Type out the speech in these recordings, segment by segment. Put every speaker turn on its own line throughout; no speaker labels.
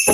A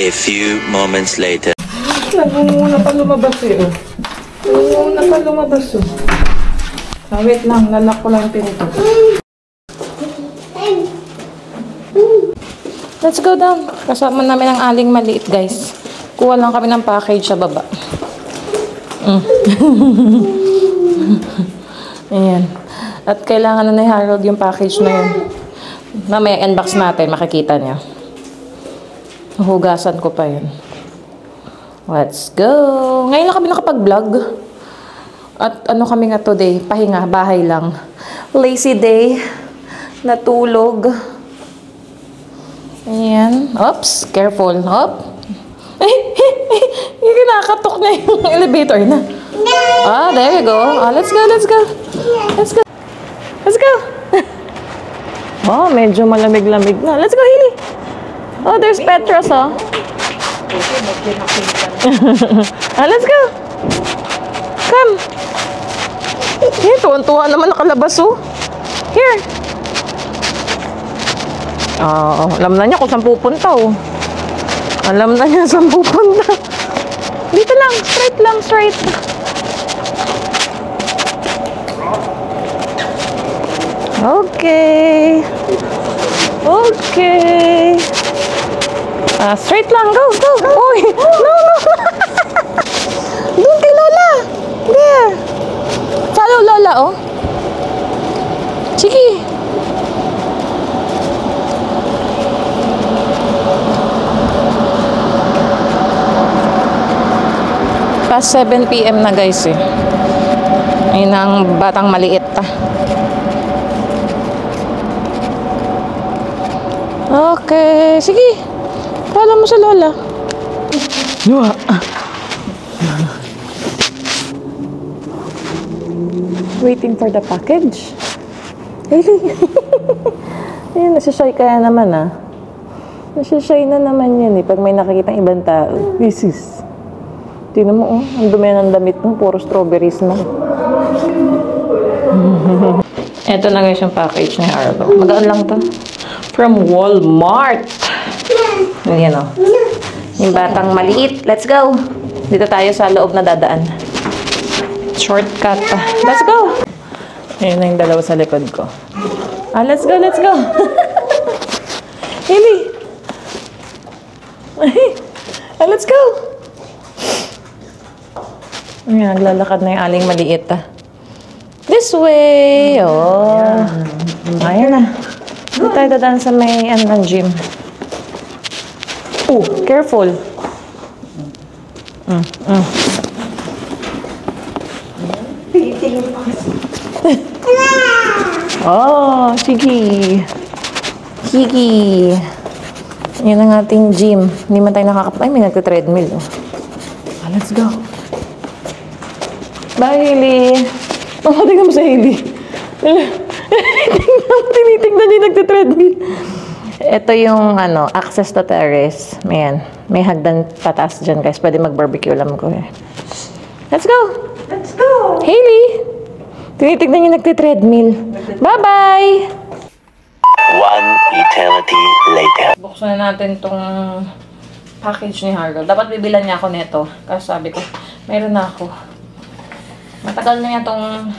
few moments later.
Nagmumuna pa lumabas eh, oh. Nagmumuna pa lumabas, oh. Wait lang, lalak ko lang yung pinito. Let's go down. Kasama namin ang aling maliit, guys. Kuha lang kami ng package sa baba. Ayan. At kailangan na ni Harold yung package na yun. Mamaya unbox natin, makikita niya. Hugasan ko pa yun. Let's go! Ngayon lang kami nakapag-vlog. At ano kami nga today? Pahinga, bahay lang. Lazy day. Natulog. Ayan. Oops, careful. Op. Yung kinakatok na yung elevator na. Ah, there you go. Ah, let's go, let's go. Let's go. Let's go. Oh, medyo malamig-lamig na. Let's go, Hili. Oh, there's Petros, oh. Ah, let's go. Come. Here, tuwan-tuwa naman nakalabas, oh. Here. Oh, alam na niya kung saan pupunta, oh. Alam na niya saan pupunta. Dito lang, straight lang, straight. Okay. Okay. Straight lang, go, go. Uy, no, no. Doon kay Past 7 PM na guys eh. Ayun ang batang maliit pa. Okay, sige. Pala mo sa lola. Yuha. Waiting for the package. Really? Ayun, nasashy ka naman ah. Nasashy na naman yan eh. Pag may nakikita ibang tao. This is. Tingnan mo oh. Ang dumi ng damit mo. Puro strawberries na. Ito na guys yung package ni Arlo. Magaan lang to. From Walmart. Ayan o. Yung batang maliit. Let's go. Dito tayo sa loob na dadaan. Shortcut. Let's go. Ayan na yung dalawa sa likod ko. Let's go, let's go. Haley. Let's go. Ayan, naglalakad na yung aling maliit. This way. Oh. Ayan na. Dito tayo dadaan sa may ng gym. Oh, careful. Oh, sige. Sige. Yan ang ating gym. Hindi man tayo nakakapag... Ay, may nagka-treadmill. Oh. Let's go. Bye, Hailey. Oh, tingnan mo sa Hailey. Tinitignan niya yung nagka-treadmill. Ito yung, access to terrace. Ayan. May hagdan patas dyan, guys. Pwede mag-barbecue lang ko eh. Let's go!
Let's go!
Hailey! Tinitignan niya nagte-treadmill. Bye-bye!
One eternity later.
Buksan na natin tong package ni Harold. Dapat bibilan niya ako nito. Kasi sabi ko, meron na ako. Matagal na niya tong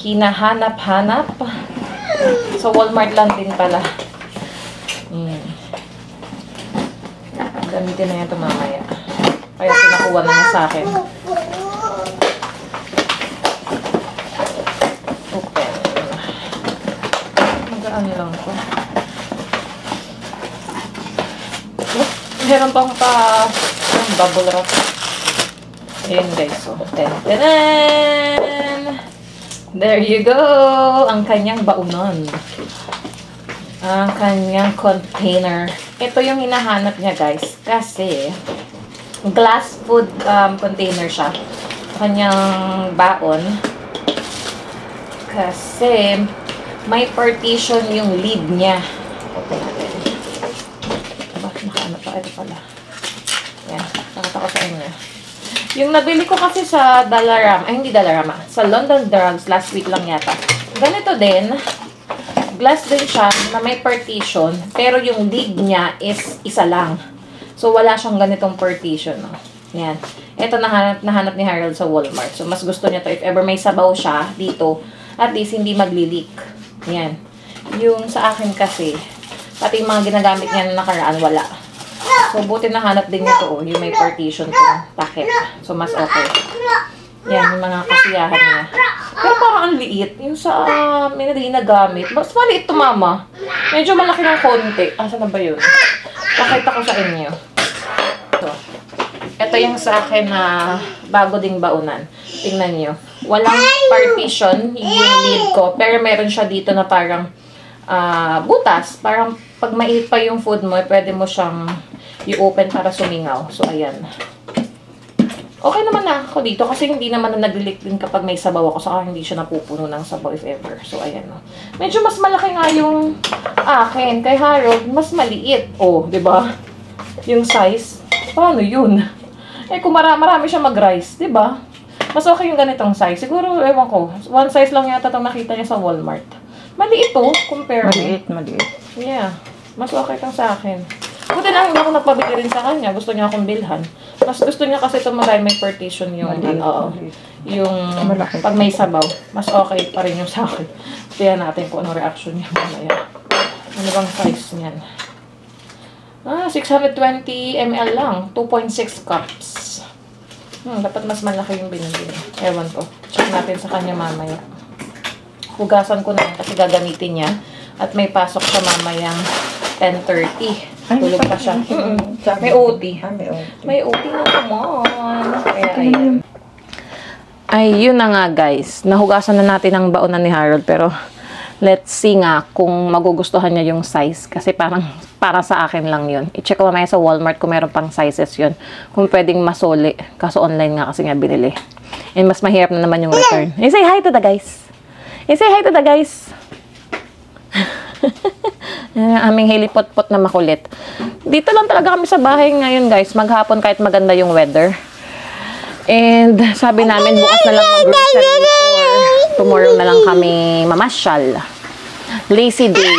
hinahanap-hanap. So, Walmart lang din pala. Gamitin na yan ito mamaya. Kaya pinakuha na niya sa akin. Open. Magaan lang ito. Meron pang bubble wrap. Ayan guys. So, ten-tenen! There you go! Ang kanyang baunan. Ang kanyang container. Ito yung hinahanap niya guys. Kasi, glass food container siya. Kanyang baon. Kasi, may partition yung lid niya. Open natin. Nakahanap pa. Ito pala. Yan. Nakita ko sa inyo. Yung nabili ko kasi sa Dollarama. Ay, hindi Dollarama. Sa London Drugs. Last week lang yata. Ganito din. Glass din siya na may partition. Pero yung lid niya is isa lang. So, wala siyang ganitong partition. No? Yan. Ito nahanap ni Harold sa Walmart. So, mas gusto niya to if ever may sabaw siya dito. At least, hindi magli-leak. Yan. Yung sa akin kasi, pati yung mga ginagamit niya na nakaraan, wala. So, buti nahanap din niya to. Oh, yung may partition to. Takip. So, mas okay. Yan, yung mga kasiyahan niya. Pero parang ang liit. Yung sa may nagamit. Mas maliit to, mama. Medyo malaki ng konti. Asa na ba yun? Pakita ko sa inyo. So, ito yung sa akin na bago ding baunan. Tingnan nyo. Walang partition yung lid ko. Pero meron siya dito na parang butas. Parang pag mainit pa yung food mo, pwede mo siyang i-open para sumingaw. So, ayan. Okay naman na ako dito kasi hindi naman na nag-leak din kapag may sabaw ako. Saka hindi siya napupuno ng sabaw if ever. So, ayan. No. Medyo mas malaki nga yung akin. Kay Harold, mas maliit. Oh, di ba? Yung size. Paano yun? Eh, kung marami siya mag-rice, di ba? Mas okay yung ganitong size. Siguro, ewan ko. One size lang yata itong nakita niya sa Walmart. Maliit to, compare.
Maliit.
Yeah. Mas okay kang sa akin. Buti na hindi ako nagpabili rin sa kanya. Gusto niya akong bilhan. Mas gusto niya kasi ito may partition yung, yung pag may sabaw. Mas okay pa rin yung sa akin. Kaya natin kung ano reaction niya mamaya. Ano bang size niyan? 620 ml lang. 2.6 cups. Dapat mas malaki yung binili. Ewan ko. Check natin sa kanya mamaya. Hugasan ko na kasi gagamitin niya. At may pasok siya mamayang 10:30.
Tulog pa siya.
May OT.
May OT.
May OT na naman. Kaya ayun. Ay, yun na nga guys. Nahugasan na natin ang baonan ni Harold. Pero, let's see nga kung magugustuhan niya yung size. Kasi parang para sa akin lang yun. I-check ko mamaya sa Walmart kung meron pang sizes yun. Kung pwedeng masoli. Kaso online nga kasi nga binili. And mas mahirap na naman yung return. Say hi to the guys. Say hi to the guys. Aming hilipot-pot na makulit. Dito lang talaga kami sa bahay ngayon guys. Maghapon kahit maganda yung weather. And sabi namin bukas na lang mag-grocery or tomorrow na lang kami mamasyal. Lazy day.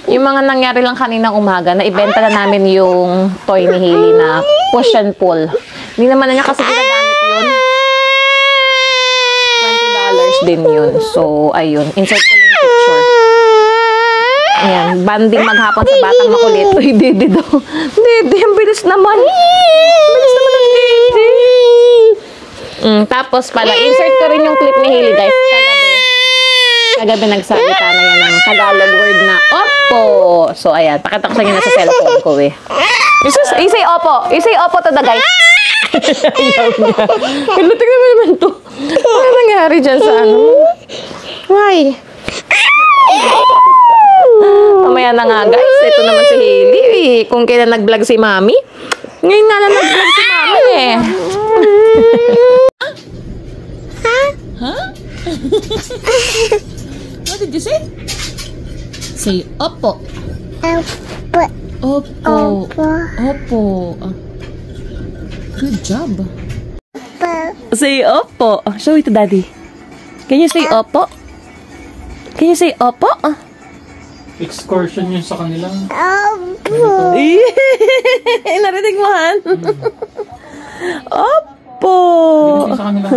Yung mga nangyari lang kaninang umaga, na ibenta na namin yung toy ni Hailey na push and pull. Hindi naman na niya kasi ginagamit yun. $20 din yun. So, ayun. Insert ko lang yung picture. Ayan. Banding maghapon sa batang makulit. Uy, Dede daw. Dede, ang bilis naman. Bilis naman ang Dede. Tapos pala, insert ko rin yung clip ni Hailey, guys. Kagabi nagsalita na yan ng Tagalog word na Oppo. So, ayan. Pakita ko sa inyo na sa cellphone ko, eh. Isay Oppo. Isay Oppo to the guys. Ayaw nga. Pilutin naman to. Ano nangyari dyan sa ano? Why? Mamaya na nga guys. Ito naman si Hailey. Eh. Kung kailan nag-vlog si Mami. Ngayon nga lang nag-vlog si Mami eh. Huh? What did you say? Say Oppo. Oppo. Oppo. Good job. Say Oppo. Show it to Daddy. Can you say Oppo? Can you say Oppo?
Excursion yun sa kanila.
Narinig mo, Han? Oppo.
Sa kanila.